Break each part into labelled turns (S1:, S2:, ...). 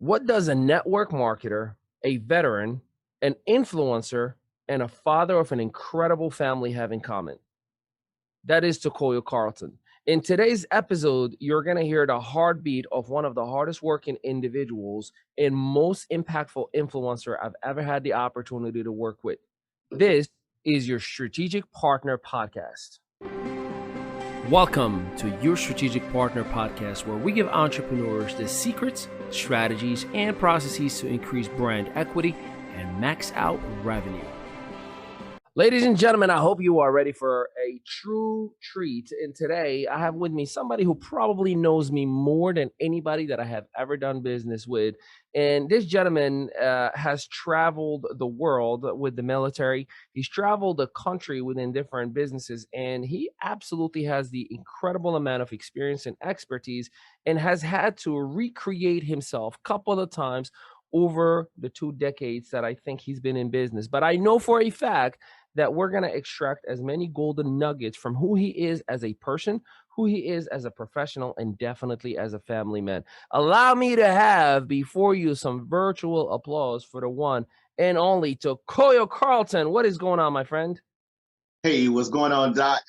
S1: What does a network marketer, a veteran, an influencer, and a father of an incredible family have in common? That is Tokoyo Carlton. In today's episode, you're going to hear the heartbeat of one of the hardest working individuals and most impactful influencer I've ever had the opportunity to work with. This is your Strategic Partner Podcast. Welcome to your Strategic Partner Podcast, where we give entrepreneurs the secrets, strategies, and processes to increase brand equity and max out revenue. Ladies and gentlemen, I hope you are ready for a true treat. And today I have with me somebody who probably knows me more than anybody that I have ever done business with. And this gentleman has traveled the world with the military. He's traveled the country within different businesses, and he absolutely has the incredible amount of experience and expertise and has had to recreate himself a couple of times over the 2 decades that I think he's been in business. But I know for a fact that we're going to extract as many golden nuggets from who he is as a person, who he is as a professional, and definitely as a family man. Allow me to have before you some virtual applause for the one and only Tokoyo Carlton. What is going on, my friend?
S2: Hey, what's going on, Doc?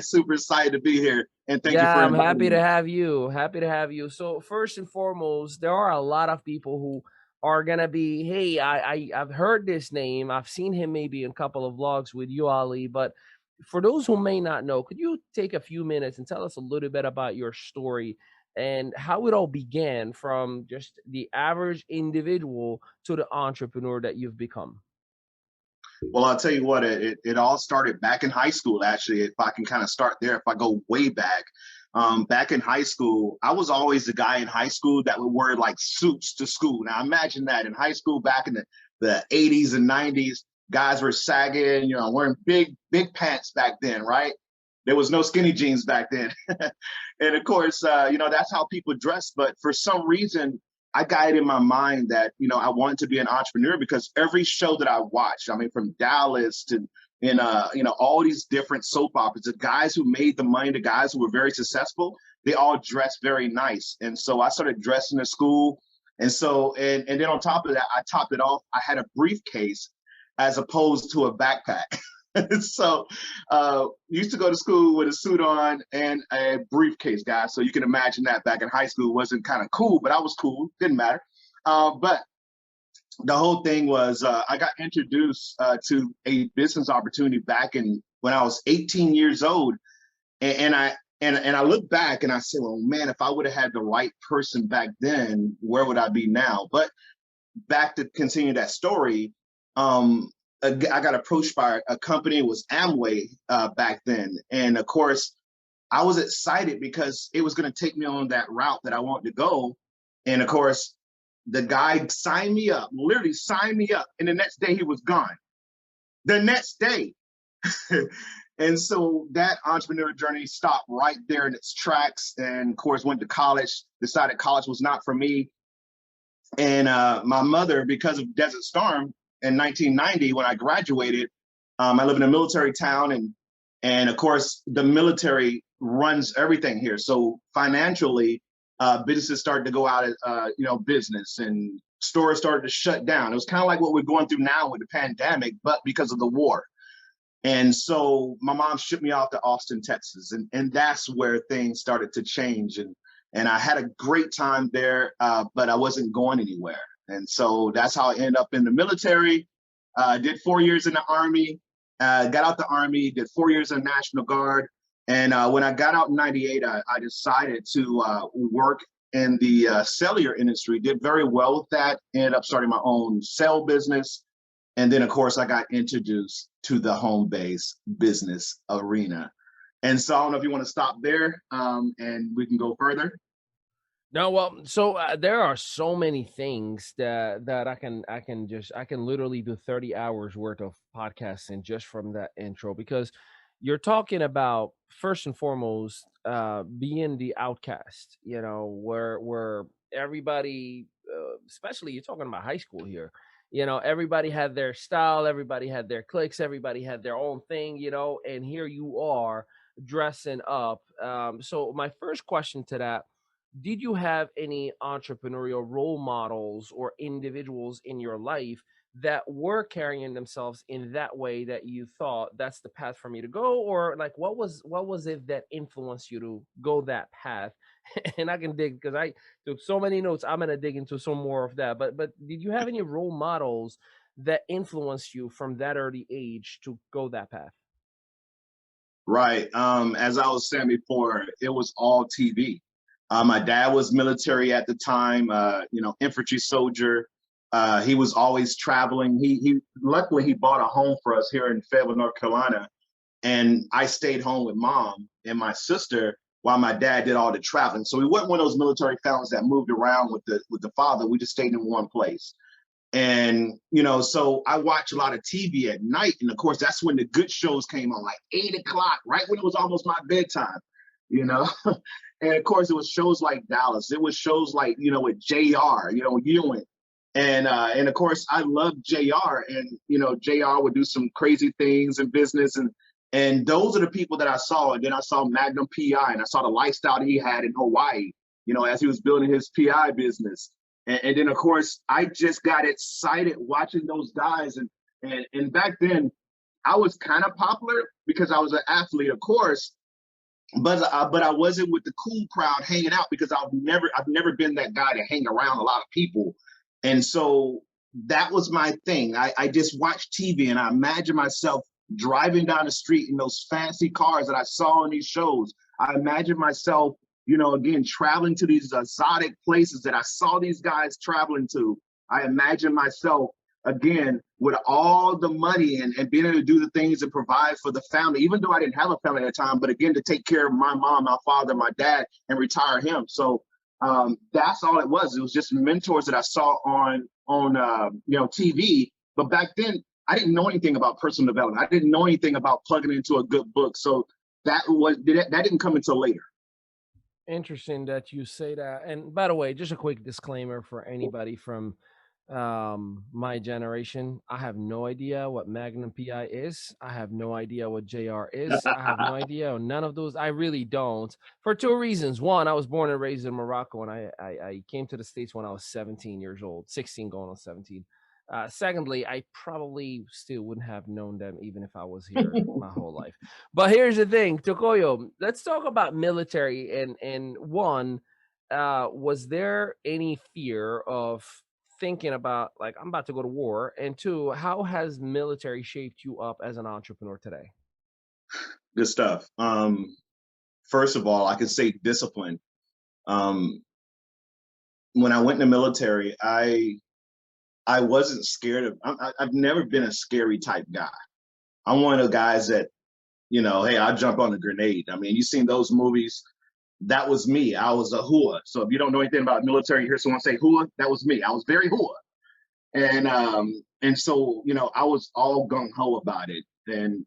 S2: Super excited to be here, and thank you for
S1: Yeah, I'm
S2: inviting
S1: happy to
S2: me.
S1: have you. Happy to have you. So first and foremost, there are a lot of people who are gonna be, hey, I've heard this name. I've seen him maybe in a couple of vlogs with you, Ali. But for those who may not know, could you take a few minutes and tell us a little bit about your story and how it all began from just the average individual to the entrepreneur that you've become?
S2: Well, I'll tell you what, it all started back in high school, actually. If I can kind of start there, if I go way back, back in high school, I was always the guy in high school that would wear like suits to school. Now, imagine that in high school back in the 80s and 90s, guys were sagging, wearing big pants back then, right? There was no skinny jeans back then. And of course, that's how people dress. But for some reason, I got it in my mind that, I wanted to be an entrepreneur because every show that I watched, I mean, from Dallas to, all these different soap operas, the guys who made the money, the guys who were very successful, they all dressed very nice. And so I started dressing to school. And then on top of that, I topped it off. I had a briefcase as opposed to a backpack. So used to go to school with a suit on and a briefcase, guys. So you can imagine that back in high school wasn't kind of cool, but I was cool. Didn't matter. But the whole thing was I got introduced to a business opportunity back in when I was 18 years old, and I look back and I say, well, man, if I would have had the right person back then, where would I be now? But back to continue that story, I got approached by a company. It was Amway back then, and of course, I was excited because it was going to take me on that route that I wanted to go. And of course, the guy signed me up, literally signed me up, and the next day he was gone. The next day. And so that entrepreneur journey stopped right there in its tracks. And of course, went to college, decided college was not for me. And my mother, because of Desert Storm in 1990, when I graduated, I live in a military town, and of course the military runs everything here. So financially, businesses started to go out of business, and stores started to shut down. It was kind of like what we're going through now with the pandemic, but because of the war. And so my mom shipped me off to Austin, Texas, and that's where things started to change. And I had a great time there, but I wasn't going anywhere. And so that's how I ended up in the military. Did 4 years in the Army, got out the Army, did 4 years in the National Guard. And when I got out in 98, I decided to work in the cellular industry, did very well with that, ended up starting my own cell business. And then, of course, I got introduced to the home base business arena. And so I don't know if you want to stop there and we can go further.
S1: No, well, so there are so many things that I can literally do 30 hours worth of podcasting just from that intro, because you're talking about first and foremost being the outcast, where everybody, especially you're talking about high school here, everybody had their style, everybody had their cliques, everybody had their own thing, and here you are dressing up. So my first question to that did you have any entrepreneurial role models or individuals in your life that were carrying themselves in that way that you thought that's the path for me to go? Or like what was it that influenced you to go that path? And I can dig because I took so many notes. I'm gonna dig into some more of that. But did you have any role models that influenced you from that early age to go that path?
S2: Right. As I was saying before, it was all TV. My dad was military at the time, infantry soldier. He was always traveling. He luckily he bought a home for us here in Fayetteville, North Carolina, and I stayed home with mom and my sister while my dad did all the traveling. So we weren't one of those military families that moved around with the father. We just stayed in one place. And so I watch a lot of TV at night, and of course that's when the good shows came on, like 8 o'clock, right when it was almost my bedtime, you know. And of course it was shows like Dallas. It was shows like with Jr. Ewing, and of course I loved Jr. And Jr. would do some crazy things in business, and those are the people that I saw. And then I saw Magnum PI, and I saw the lifestyle that he had in Hawaii, as he was building his PI business. And then of course I just got excited watching those guys, and back then I was kind of popular because I was an athlete, of course, but I wasn't with the cool crowd hanging out because I've never been that guy to hang around a lot of people. And so that was my thing. I just watched TV and I imagined myself driving down the street in those fancy cars that I saw in these shows. I imagined myself, again, traveling to these exotic places that I saw these guys traveling to. I imagined myself again with all the money and being able to do the things and provide for the family, even though I didn't have a family at the time, but again, to take care of my mom, my father, my dad, and retire him. So that's all it was. It was just mentors that I saw on TV. But back then, I didn't know anything about personal development. I didn't know anything about plugging into a good book. So that didn't come until later.
S1: Interesting that you say that. And by the way, just a quick disclaimer for anybody from my generation. I have no idea what Magnum PI is. I have no idea what JR is. I have no idea. None of those. I really don't. For two reasons. One, I was born and raised in Morocco, and I came to the States when I was 17 years old, 16 going on 17. Secondly, I probably still wouldn't have known them even if I was here my whole life. But here's the thing, Tokoyo, let's talk about military. And one, was there any fear of thinking about like I'm about to go to war? And two, how has military shaped you up as an entrepreneur today?
S2: Good stuff. First of all, I can say discipline. Um, when I went in the military, I wasn't scared of. I've never been a scary type guy. I'm one of the guys that, hey, I jump on a grenade. I mean, you've seen those movies. That was me. I was a hua. So if you don't know anything about military, you hear someone say hua, that was me. I was very hua. And so I was all gung ho about it. And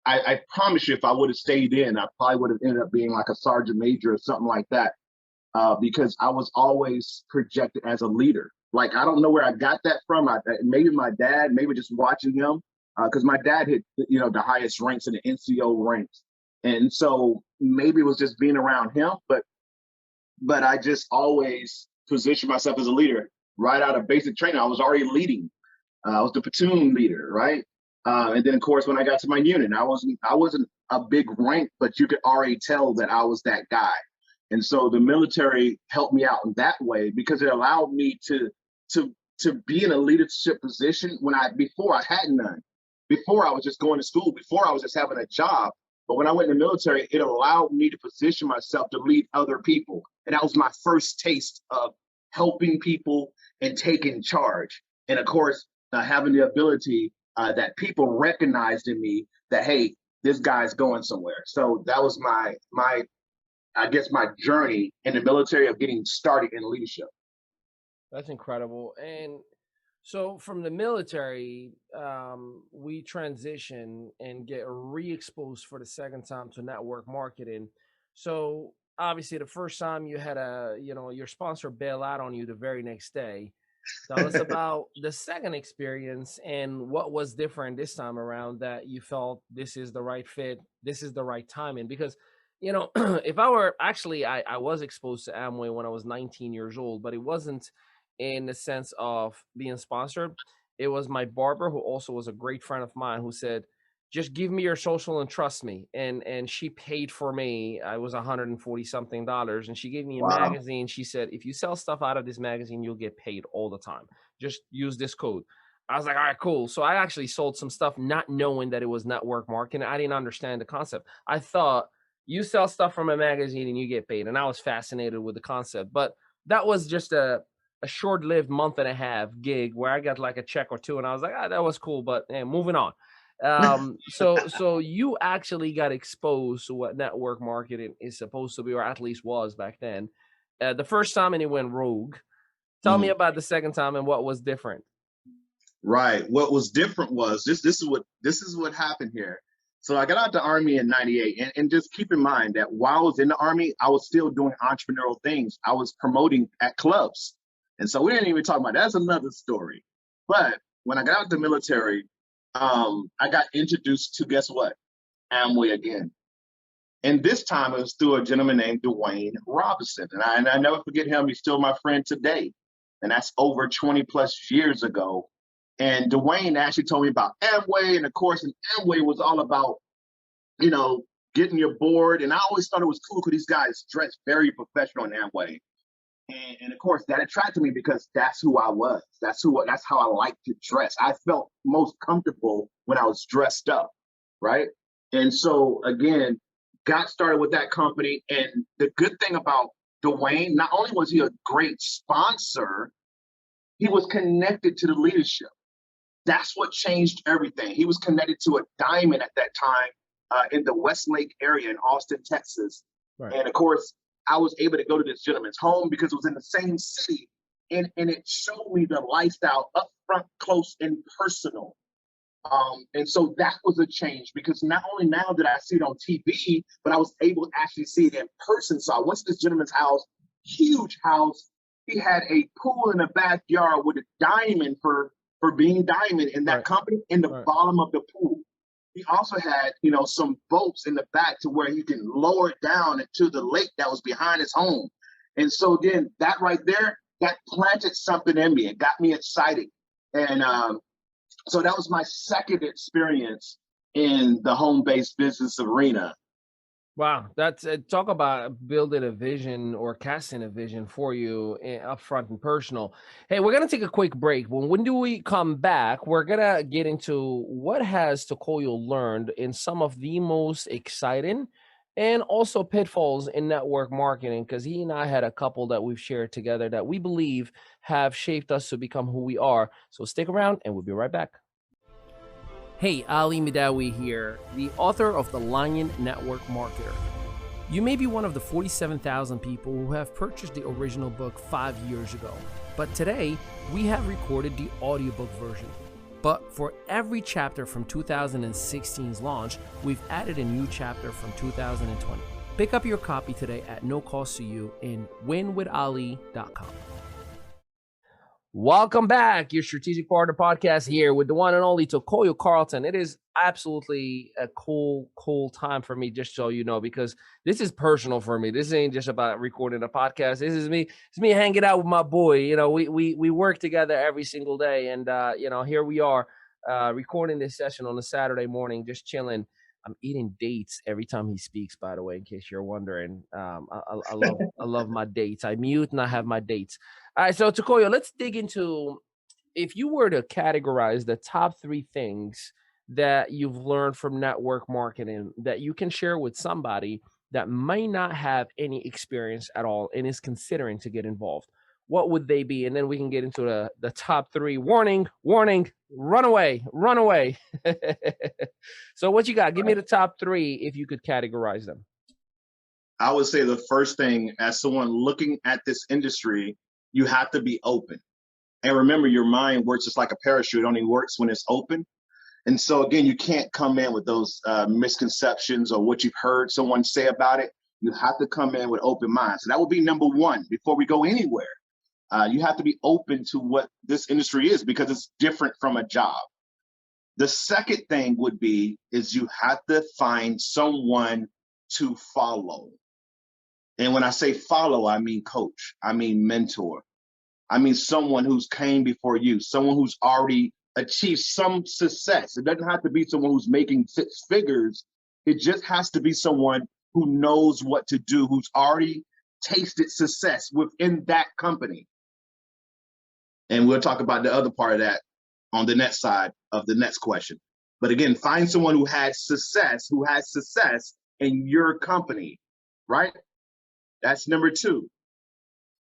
S2: I promise you, if I would have stayed in, I probably would have ended up being like a sergeant major or something like that, because I was always projected as a leader. Like, I don't know where I got that from. Maybe my dad, maybe just watching him, because my dad hit the highest ranks in the NCO ranks, and so maybe it was just being around him. But I just always positioned myself as a leader. Right out of basic training, I was already leading. I was the platoon leader, right? And then of course when I got to my unit, I wasn't a big rank, but you could already tell that I was that guy. And so the military helped me out in that way because it allowed me to to be in a leadership position when before I had none. Before I was just going to school, before I was just having a job. But when I went in the military, it allowed me to position myself to lead other people. And that was my first taste of helping people and taking charge. And of course, having the ability that people recognized in me that, hey, this guy's going somewhere. So that was I guess my journey in the military of getting started in leadership.
S1: That's incredible. And so from the military, we transition and get re-exposed for the second time to network marketing. So obviously the first time you had your sponsor bail out on you the very next day. Tell us about the second experience and what was different this time around that you felt this is the right fit, this is the right timing. Because You know, if I were actually, I was exposed to Amway when I was 19 years old, but it wasn't in the sense of being sponsored. It was my barber, who also was a great friend of mine, who said, "Just give me your social and trust me." And she paid for me. I was 140 something dollars, and she gave me a
S2: Wow.
S1: magazine. She said, "If you sell stuff out of this magazine, you'll get paid all the time. Just use this code." I was like, "All right, cool." So I actually sold some stuff, not knowing that it was network marketing. I didn't understand the concept. I thought you sell stuff from a magazine and you get paid. And I was fascinated with the concept. But that was just a short-lived month and a half gig where I got like a check or two, and I was like, ah, that was cool, but moving on. So you actually got exposed to what network marketing is supposed to be, or at least was back then. The first time, and it went rogue. Tell me
S2: Mhm.
S1: about the second time and what was different.
S2: Right. What was different was this is what happened here. So I got out the army in '98, and just keep in mind that while I was in the army, I was still doing entrepreneurial things. I was promoting at clubs, and so we didn't even talk about that's another story. But when I got out the military, I got introduced to, guess what, Amway again. And this time it was through a gentleman named Dwayne Robinson. And I never forget him. He's still my friend today. And that's over 20 plus years ago. And Dwayne actually told me about Amway. And of course, and Amway was all about, you know, getting your board. And I always thought it was cool because these guys dressed very professional in Amway. And of course, that attracted me because that's who I was. That's how I like to dress. I felt most comfortable when I was dressed up, right? And so again, got started with that company. And the good thing about Dwayne, not only was he a great sponsor, he was connected to the leadership. That's what changed everything. He was connected to a diamond at that time in the Westlake area in Austin, Texas.
S1: Right.
S2: And of course, I was able to go to this gentleman's home because it was in the same city. And it showed me the lifestyle up front, close, and personal. And so that was a change because not only now did I see it on TV, but I was able to actually see it in person. So I went to this gentleman's house, huge house. He had a pool in the backyard with a diamond for being diamond in that
S1: Right.
S2: company in the
S1: Right.
S2: bottom of the pool. He also had, you know, some boats in the back to where he can lower it down into the lake that was behind his home. And so then that right there, that planted something in me. It got me excited. And so that was my second experience in the home-based business arena.
S1: Wow, that's talk about building a vision or casting a vision for you upfront and personal. Hey, we're gonna take a quick break. When do we come back? We're gonna get into what has Tokoyo learned in some of the most exciting and also pitfalls in network marketing, because he and I had a couple that we've shared together that we believe have shaped us to become who we are. So stick around, and we'll be right back. Hey, Ali Mehdaoui here, the author of The Lion Network Marketer. You may be one of the 47,000 people who have purchased the original book 5 years ago, but today we have recorded the audiobook version. But for every chapter from 2016's launch, we've added a new chapter from 2020. Pick up your copy today at no cost to you in winwithali.com. Welcome back, your Strategic Partner Podcast here with the one and only Tokoyo Carlton. It is absolutely a cool time for me, just so you know, because this is personal for me. This ain't just about recording a podcast. This is me. It's me hanging out with my boy. You know, we work together every single day, and you know, here we are recording this session on a Saturday morning, just chilling. I'm eating dates every time he speaks, by the way, in case you're wondering. I love my dates. I mute and I have my dates. All right, so Tokoyo, let's dig into, if you were to categorize the top 3 things that you've learned from network marketing that you can share with somebody that might not have any experience at all and is considering to get involved, what would they be? And then we can get into the top 3. Warning, run away. So what you got? Give me the top 3 if you could categorize them.
S2: I would say the first thing, as someone looking at this industry, you have to be open. And remember, your mind works just like a parachute. It only works when it's open. And so again, you can't come in with those misconceptions or what you've heard someone say about it. You have to come in with open mind. So that would be number 1 before we go anywhere. You have to be open to what this industry is because it's different from a job. The second thing would be is you have to find someone to follow. And when I say follow, I mean coach, I mean mentor. I mean someone who's came before you, someone who's already achieved some success. It doesn't have to be someone who's making six figures. It just has to be someone who knows what to do, who's already tasted success within that company. And we'll talk about the other part of that on the next side of the next question. But again, find someone who has success in your company, right? That's number two.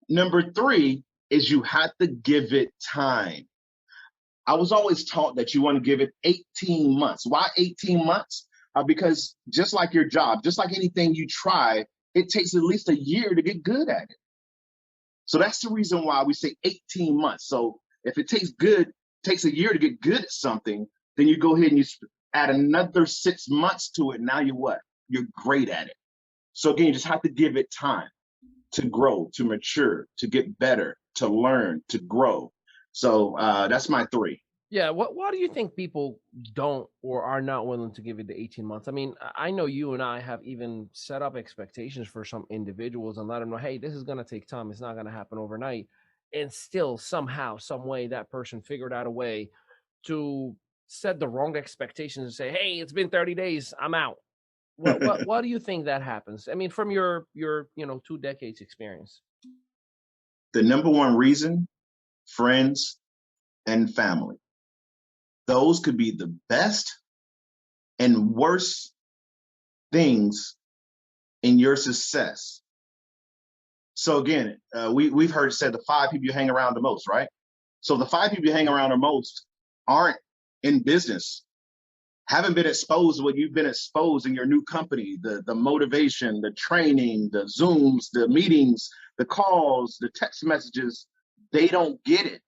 S2: Number three is you have to give it time. I was always taught that you want to give it 18 months. Why 18 months? Because just like your job, just like anything you try, it takes at least a year to get good at it. So that's the reason why we say 18 months. So if it takes a year to get good at something, then you go ahead and you add another 6 months to it. Now you're what? You're great at it. So again, you just have to give it time to grow, to mature, to get better, to learn, to grow. So that's my three.
S1: Yeah. Why do you think people don't or are not willing to give it the 18 months? I mean, I know you and I have even set up expectations for some individuals and let them know, hey, this is going to take time. It's not going to happen overnight. And still somehow, some way that person figured out a way to set the wrong expectations and say, hey, it's been 30 days. I'm out. What do you think that happens? I mean, from your 2 decades experience.
S2: The number one reason, friends and family. Those could be the best and worst things in your success. So again, we've heard it said the 5 people you hang around the most, right? So the 5 people you hang around the most aren't in business, haven't been exposed to what you've been exposed in your new company, the motivation, the training, the Zooms, the meetings, the calls, the text messages. They don't get it.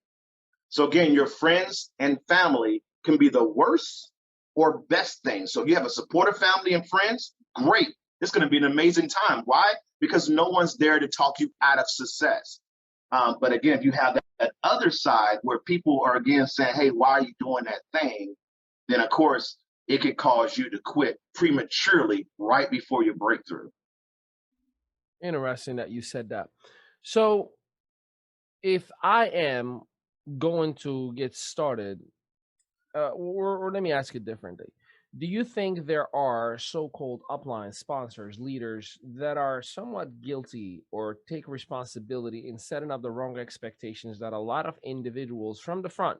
S2: So again, your friends and family can be the worst or best thing. So if you have a supportive family and friends, great. It's going to be an amazing time. Why? Because no one's there to talk you out of success. But again, if you have that other side where people are again saying, hey, why are you doing that thing? Then of course, it could cause you to quit prematurely right before your breakthrough.
S1: Interesting that you said that. So if I am going to get started, or let me ask it differently. Do you think there are so-called upline sponsors, leaders that are somewhat guilty or take responsibility in setting up the wrong expectations that a lot of individuals from the front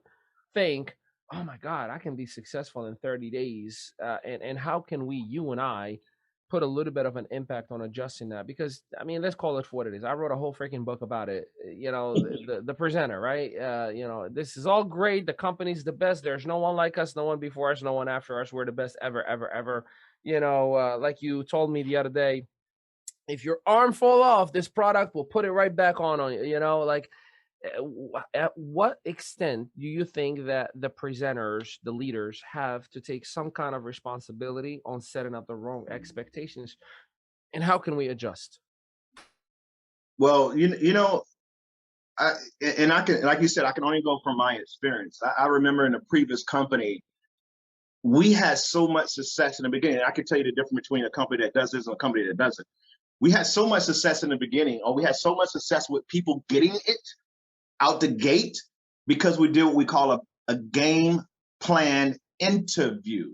S1: think, oh my God, I can be successful in 30 days. And how can we, you and I, put a little bit of an impact on adjusting that? Because I mean, let's call it for what it is. I wrote a whole freaking book about it. The presenter, right? This is all great. The company's the best. There's no one like us, no one before us, no one after us. We're the best ever, ever, ever. Like you told me the other day, if your arm fall off, this product will put it right back on you. At what extent do you think that the presenters, the leaders, have to take some kind of responsibility on setting up the wrong expectations, and how can we adjust?
S2: Well, I can, like you said, I can only go from my experience. I remember in a previous company, we had so much success in the beginning. I can tell you the difference between a company that does this and a company that doesn't. We had so much success in the beginning, or we had so much success with people getting it out the gate because we did what we call a game plan interview.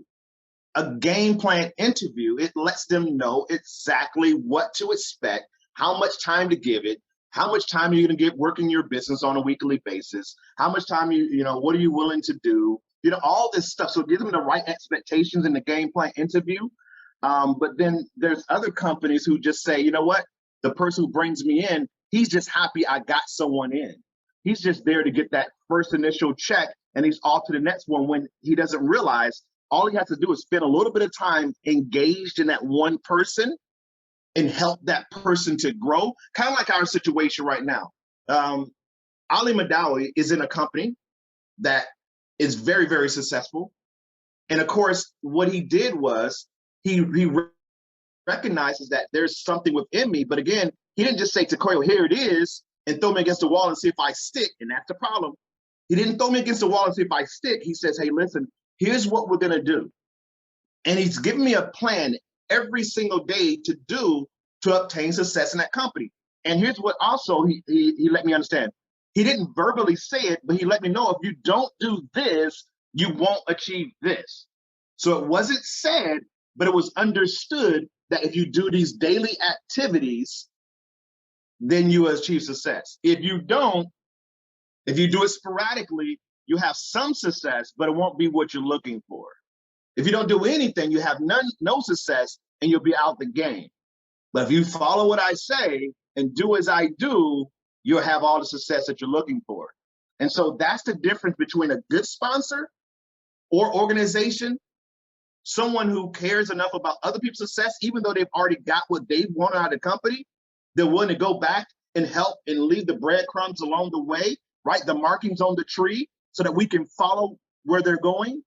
S2: A game plan interview, it lets them know exactly what to expect, how much time to give it, how much time are you going to get working your business on a weekly basis, how much time what are you willing to do, all this stuff. So give them the right expectations in the game plan interview. But then there's other companies who just say, you know what, the person who brings me in, he's just happy I got someone in. He's just there to get that first initial check, and he's off to the next one when he doesn't realize all he has to do is spend a little bit of time engaged in that one person and help that person to grow. Kind of like our situation right now. Ali Mehdaoui is in a company that is very, very successful. And of course, what he did was he recognizes that there's something within me. But again, he didn't just say, Tokoyo, here it is, and throw me against the wall and see if I stick. And that's the problem. He didn't throw me against the wall and see if I stick. He says, hey, listen, here's what we're going to do. And he's giving me a plan every single day to do to obtain success in that company. And here's what also he let me understand. He didn't verbally say it, but he let me know if you don't do this, you won't achieve this. So it wasn't said, but it was understood that if you do these daily activities, then you achieve success. If you don't, if you do it sporadically, you have some success, but it won't be what you're looking for. If you don't do anything, you have no success, and you'll be out the game. But if you follow what I say and do as I do, you'll have all the success that you're looking for. And so that's the difference between a good sponsor or organization, someone who cares enough about other people's success, even though they've already got what they want out of the company, they're willing to go back and help and leave the breadcrumbs along the way, right? The markings on the tree so that we can follow where they're going.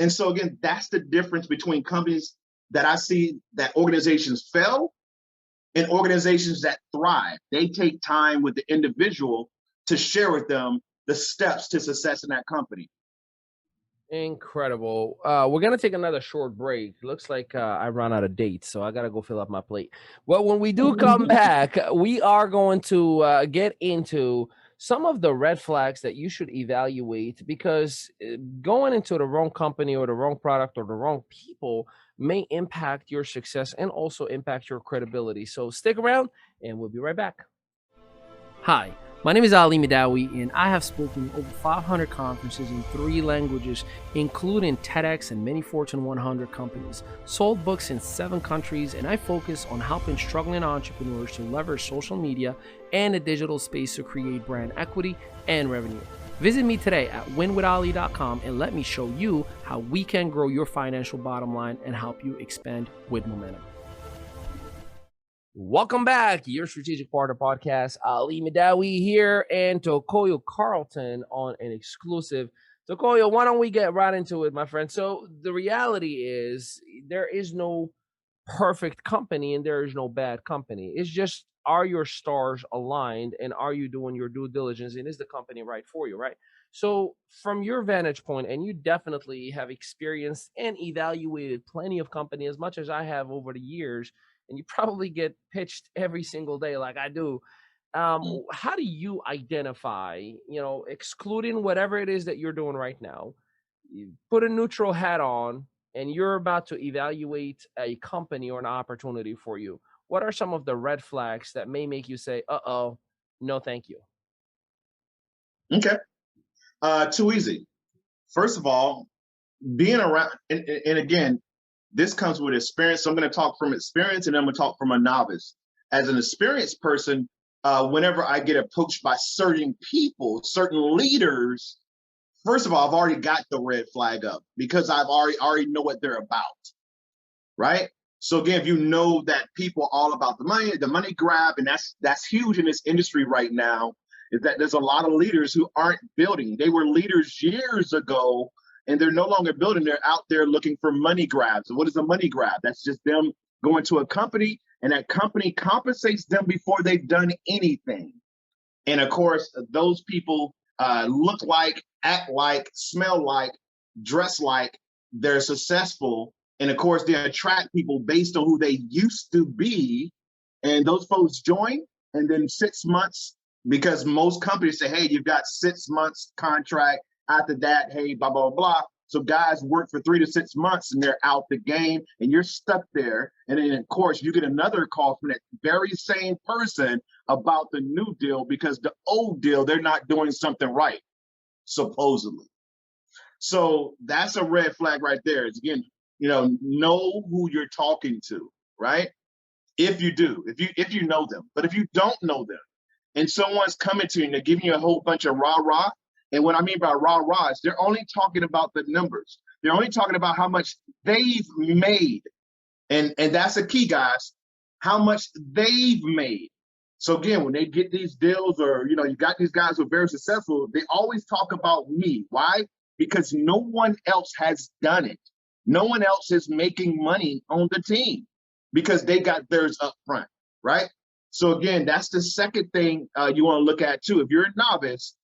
S2: And so again, that's the difference between companies that I see that organizations fail and organizations that thrive. They take time with the individual to share with them the steps to success in that company.
S1: Incredible. We're going to take another short break. Looks like I ran out of dates, so I got to go fill up my plate. Well, when we do come back, we are going to get into some of the red flags that you should evaluate, because going into the wrong company or the wrong product or the wrong people may impact your success and also impact your credibility. So stick around and we'll be right back. Hi, my name is Ali Mehdaoui, and I have spoken over 500 conferences in 3 languages, including TEDx and many Fortune 100 companies, sold books in 7 countries, and I focus on helping struggling entrepreneurs to leverage social media and the digital space to create brand equity and revenue. Visit me today at winwithali.com and let me show you how we can grow your financial bottom line and help you expand with momentum. Welcome back, your Strategic Partner Podcast. Ali Mehdaoui here and Tokoyo Carlton on an exclusive. Tokoyo, why don't we get right into it, my friend? So the reality is there is no perfect company and there is no bad company. It's just, are your stars aligned and are you doing your due diligence, and is the company right for you, right? So from your vantage point, and you definitely have experienced and evaluated plenty of companies as much as I have over the years, and you probably get pitched every single day like I do. How do you identify, excluding whatever it is that you're doing right now, you put a neutral hat on and you're about to evaluate a company or an opportunity for you? What are some of the red flags that may make you say, uh-oh, no, thank you?
S2: Okay. Too easy. First of all, being around, and again, this comes with experience. So I'm going to talk from experience, and then I'm going to talk from a novice. As an experienced person, whenever I get approached by certain people, certain leaders, first of all, I've already got the red flag up because I've already know what they're about, right? So again, if you know that people are all about the money grab, and that's huge in this industry right now, is that there's a lot of leaders who aren't building. They were leaders years ago, and they're no longer building. They're out there looking for money grabs. And what is a money grab? That's just them going to a company, and that company compensates them before they've done anything. And of course, those people look like, act like, smell like, dress like they're successful. And of course, they attract people based on who they used to be. And those folks join, and then 6 months, because most companies say, hey, you've got 6 months contract. After that, hey, blah, blah, blah. So guys work for 3 to 6 months and they're out the game and you're stuck there. And then, of course, you get another call from that very same person about the new deal because the old deal, they're not doing something right, supposedly. So that's a red flag right there. It's, again, know who you're talking to, right? If you do, if you know them. But if you don't know them and someone's coming to you and they're giving you a whole bunch of rah-rah, and what I mean by rah-rah is they're only talking about the numbers. They're only talking about how much they've made. And that's a key, guys, how much they've made. So again, when they get these deals or, you got these guys who are very successful, they always talk about me. Why? Because no one else has done it. No one else is making money on the team because they got theirs up front, right? So again, that's the second thing you want to look at too. If you're a novice,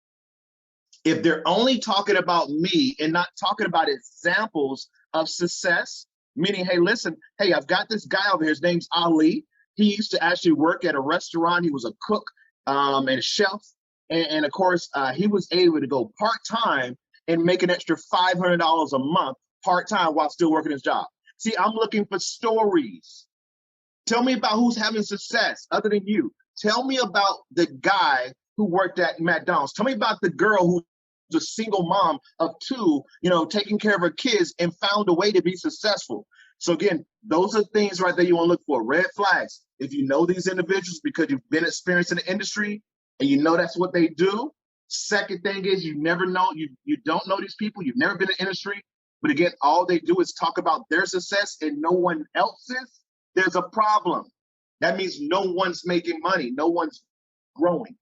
S2: if they're only talking about me and not talking about examples of success, Meaning, hey, listen, hey, I've got this guy over here. His name's Ali. He used to actually work at a restaurant. He was a cook and a chef. And of course, he was able to go part-time and make an extra $500 a month part-time while still working his job. See, I'm looking for stories. Tell me about who's having success other than you. Tell me about the guy who worked at McDonald's. Tell me about the girl who's a single mom of two, taking care of her kids and found a way to be successful. So again, those are things right there you want to look for. Red flags. If you know these individuals because you've been experienced in the industry and you know that's what they do. Second thing is you never know, you don't know these people. You've never been in the industry. But again, all they do is talk about their success and no one else's. There's a problem. That means no one's making money. No one's growing.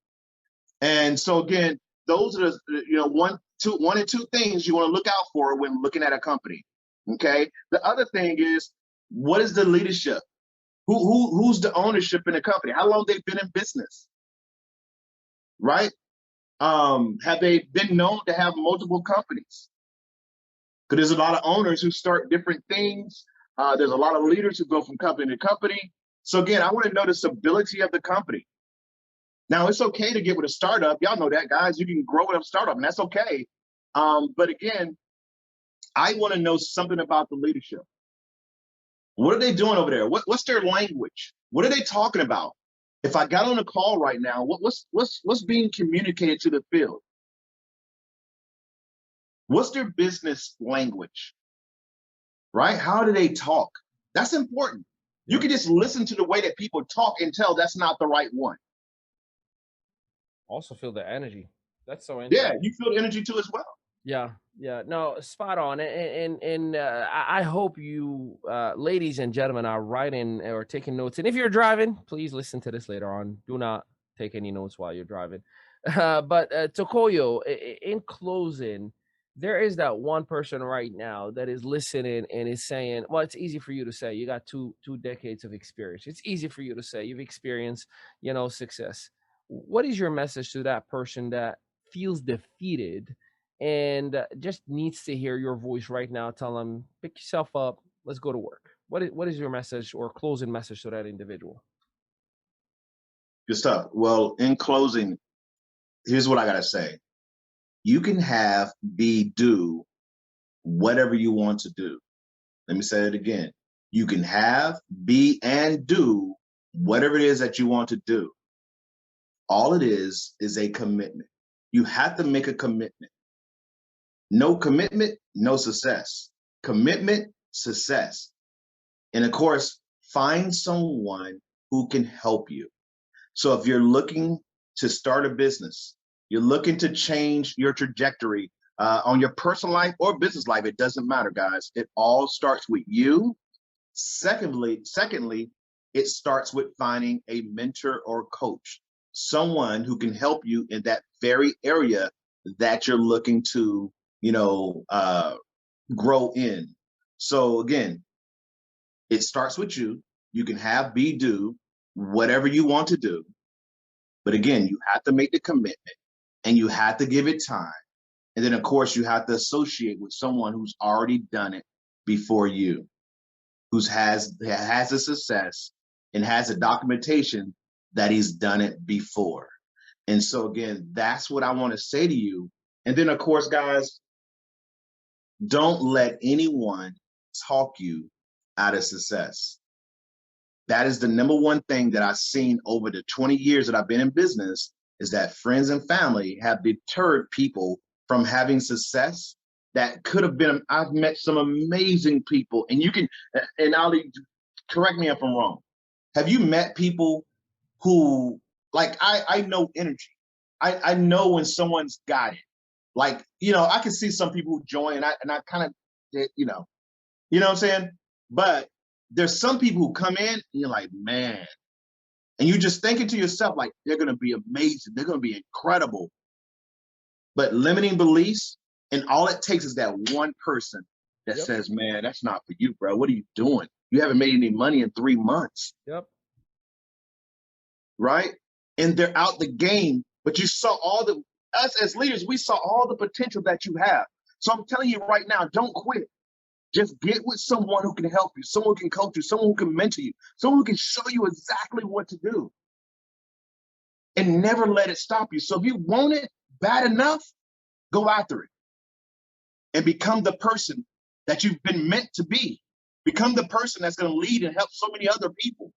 S2: And so again, those are the one and two things you want to look out for when looking at a company. Okay. The other thing is, what is the leadership? Who's the ownership in the company? How long they've been in business? Right? Have they been known to have multiple companies? Because there's a lot of owners who start different things. There's a lot of leaders who go from company to company. So again, I want to know the stability of the company. Now, it's okay to get with a startup. Y'all know that, guys. You can grow with a startup, and that's okay. But again, I want to know something about the leadership. What are they doing over there? What's their language? What are they talking about? If I got on a call right now, what's being communicated to the field? What's their business language? Right? How do they talk? That's important. You can just listen to the way that people talk and tell that's not the right one.
S1: Also feel the energy. That's so interesting.
S2: Yeah, you feel the energy too as well.
S1: Yeah, no, spot on. And I hope you, ladies and gentlemen, are writing or taking notes. And if you're driving, please listen to this later on. Do not take any notes while you're driving. But Tokoyo, in closing, there is that one person right now that is listening and is saying, well, it's easy for you to say. You got two decades of experience. It's easy for you to say you've experienced, success. What is your message to that person that feels defeated and just needs to hear your voice right now? Tell them, pick yourself up, let's go to work. What is your message or closing message to that individual?
S2: Good stuff. Well, in closing, here's what I got to say. You can have, be, do whatever you want to do. Let me say it again. You can have, be, and do whatever it is that you want to do. All it is a commitment. You have to make a commitment. No commitment, no success. Commitment, success. And of course, find someone who can help you. So if you're looking to start a business, you're looking to change your trajectory on your personal life or business life, it doesn't matter, guys. It all starts with you. Secondly, it starts with finding a mentor or coach, someone who can help you in that very area that you're looking to, grow in. So again, it starts with you. You can have, be, do whatever you want to do. But again, you have to make the commitment and you have to give it time. And then of course you have to associate with someone who's already done it before you, who has a success and has a documentation that he's done it before. And so again, that's what I want to say to you. And then of course, guys, don't let anyone talk you out of success. That is the number one thing that I've seen over the 20 years that I've been in business, is that friends and family have deterred people from having success that could have been. I've met some amazing people, and you can, and Ali, correct me if I'm wrong. Have you met people who, like, I know energy. I know when someone's got it. Like, I can see some people who join and I kind of, you know what I'm saying? But there's some people who come in and you're like, man, and you just thinking to yourself, like, they're going to be amazing. They're going to be incredible. But limiting beliefs, and all it takes is that one person that says, man, that's not for you, bro. What are you doing? You haven't made any money in 3 months.
S1: Yep.
S2: Right? And they're out the game, but you saw us as leaders, we saw all the potential that you have. So I'm telling you right now, don't quit. Just get with someone who can help you, someone who can coach you, someone who can mentor you, someone who can show you exactly what to do. And never let it stop you. So if you want it bad enough, go after it. And become the person that you've been meant to be. Become the person that's going to lead and help so many other people.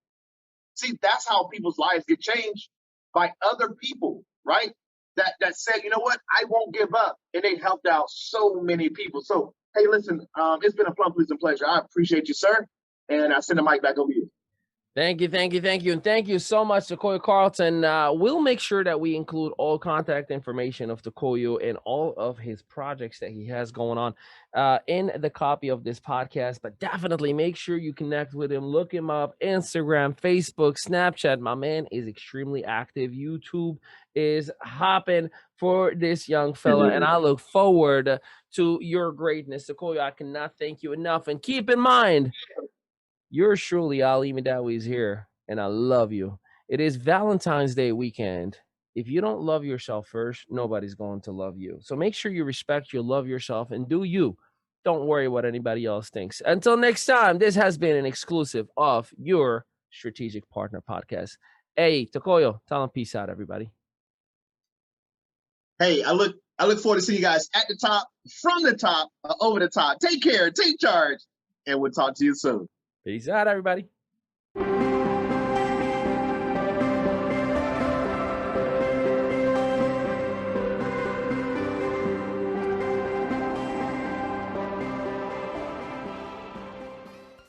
S2: See, that's how people's lives get changed, by other people, right? That said, you know what, I won't give up. And they helped out so many people. So, hey, listen, it's been a fun, pleasant pleasure. I appreciate you, sir. And I send the mic back over to you.
S1: Thank you. And thank you so much, Tokoyo Carlton. We'll make sure that we include all contact information of Tokoyo and all of his projects that he has going on in the copy of this podcast. But definitely make sure you connect with him. Look him up. Instagram, Facebook, Snapchat. My man is extremely active. YouTube is hopping for this young fella. And I look forward to your greatness. Tokoyo, I cannot thank you enough. And keep in mind, yours truly, Ali Mehdaoui, is here, and I love you. It is Valentine's Day weekend. If you don't love yourself first, nobody's going to love you. So make sure you respect, you love yourself, and do you. Don't worry what anybody else thinks. Until next time, this has been an exclusive of your Strategic Partner Podcast. Hey, Tokoyo, tell them peace out, everybody.
S2: Hey, I look forward to seeing you guys at the top, from the top, over the top. Take care, take charge, and we'll talk to you soon.
S1: Peace out, everybody.